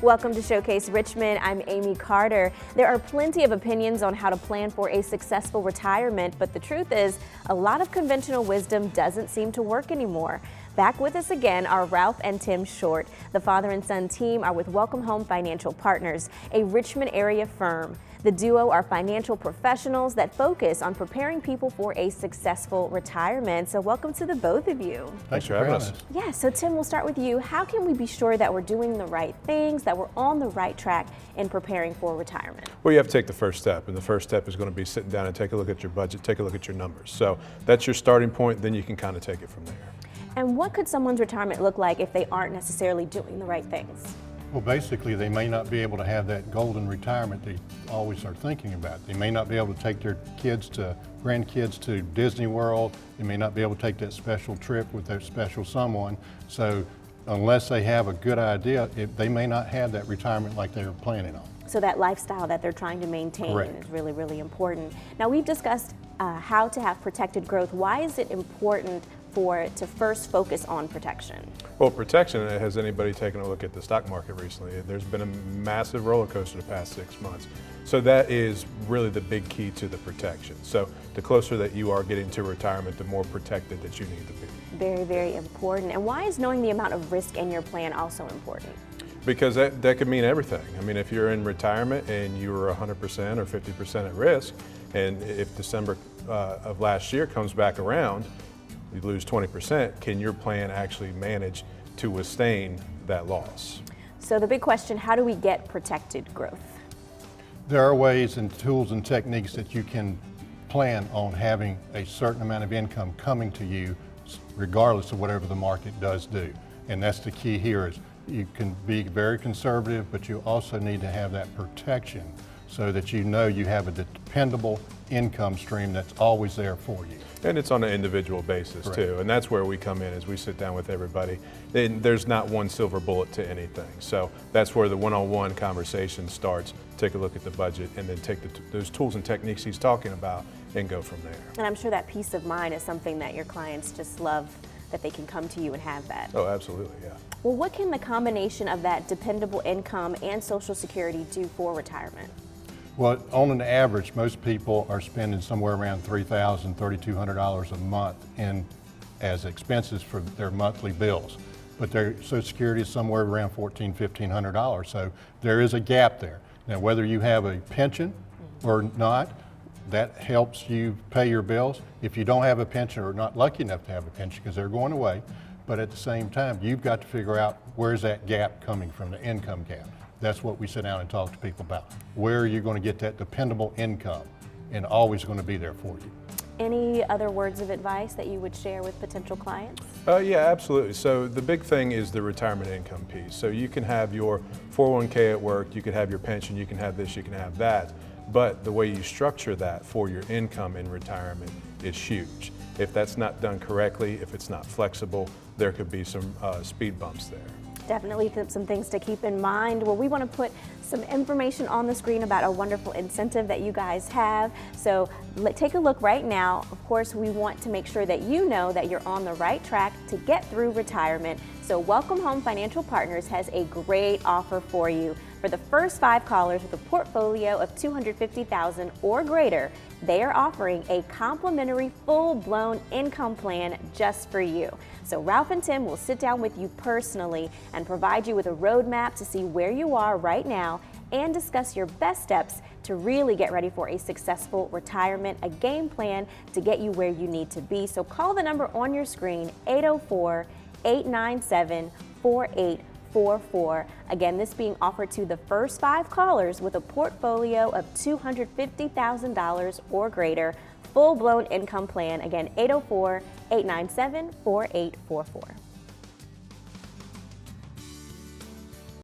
Welcome to Showcase Richmond. I'm Amy Carter. There are plenty of opinions on how to plan for a successful retirement, but the truth is a lot of conventional wisdom doesn't seem to work anymore. Back with us again are Ralph and Tim Short. The father and son team are with Welcome Home Financial Partners, a Richmond area firm. The duo are financial professionals that focus on preparing people for a successful retirement. So welcome to the both of you. Thanks for having us. Yeah, so Tim, we'll start with you. How can we be sure that we're doing the right things, that we're on the right track in preparing for retirement? Well, you have to take the first step, and the first step is going to be sitting down and take a look at your budget, take a look at your numbers. So that's your starting point, then you can kind of take it from there. And what could someone's retirement look like if they aren't necessarily doing the right things? Well, basically, they may not be able to have that golden retirement they always are thinking about. They may not be able to take their grandkids to Disney World. They may not be able to take that special trip with their special someone. So unless they have a good idea, they may not have that retirement like they were planning on. So that lifestyle that they're trying to maintain Correct. is really, really important. Now, we've discussed how to have protected growth. Why is it important to first focus on protection? Well, protection, has anybody taken a look at the stock market recently? There's been a massive roller coaster the past 6 months. So that is really the big key to the protection. So the closer that you are getting to retirement, the more protected that you need to be. Very, very important. And why is knowing the amount of risk in your plan also important? Because that could mean everything. I mean, if you're in retirement and you were 100% or 50% at risk, and if December of last year comes back around, you lose 20%, can your plan actually manage to withstand that loss? So the big question, how do we get protected growth? There are ways and tools and techniques that you can plan on having a certain amount of income coming to you regardless of whatever the market does do. And that's the key here is you can be very conservative, but you also need to have that protection so that you know you have a dependable income stream that's always there for you. And it's on an individual basis too, and that's where we come in as we sit down with everybody. There's not one silver bullet to anything, so that's where the one-on-one conversation starts. Take a look at the budget and then take those tools and techniques he's talking about and go from there. And I'm sure that peace of mind is something that your clients just love, that they can come to you and have that. Oh, absolutely, yeah. Well, what can the combination of that dependable income and Social Security do for retirement? Well, on an average, most people are spending somewhere around $3,000, $3,200 a month as expenses for their monthly bills. But their Social Security is somewhere around $1,400, $1,500, so there is a gap there. Now, whether you have a pension or not, that helps you pay your bills. If you don't have a pension or not lucky enough to have a pension, because they're going away, but at the same time, you've got to figure out where's that gap coming from, the income gap. That's what we sit down and talk to people about. Where are you going to get that dependable income and always going to be there for you? Any other words of advice that you would share with potential clients? Yeah, absolutely. So the big thing is the retirement income piece. So you can have your 401k at work, you can have your pension, you can have this, you can have that. But the way you structure that for your income in retirement is huge. If that's not done correctly, if it's not flexible, there could be some speed bumps there. Definitely some things to keep in mind. Well, we want to put some information on the screen about a wonderful incentive that you guys have. So take a look right now. Of course, we want to make sure that you know that you're on the right track to get through retirement. So Welcome Home Financial Partners has a great offer for you. For the first 5 callers with a portfolio of $250,000 or greater, they are offering a complimentary full-blown income plan just for you. So Ralph and Tim will sit down with you personally and provide you with a roadmap to see where you are right now and discuss your best steps to really get ready for a successful retirement, a game plan to get you where you need to be. So call the number on your screen, 804-897-4844. Again, this being offered to the first 5 callers with a portfolio of $250,000 or greater, full-blown income plan. Again, 804-897-4844.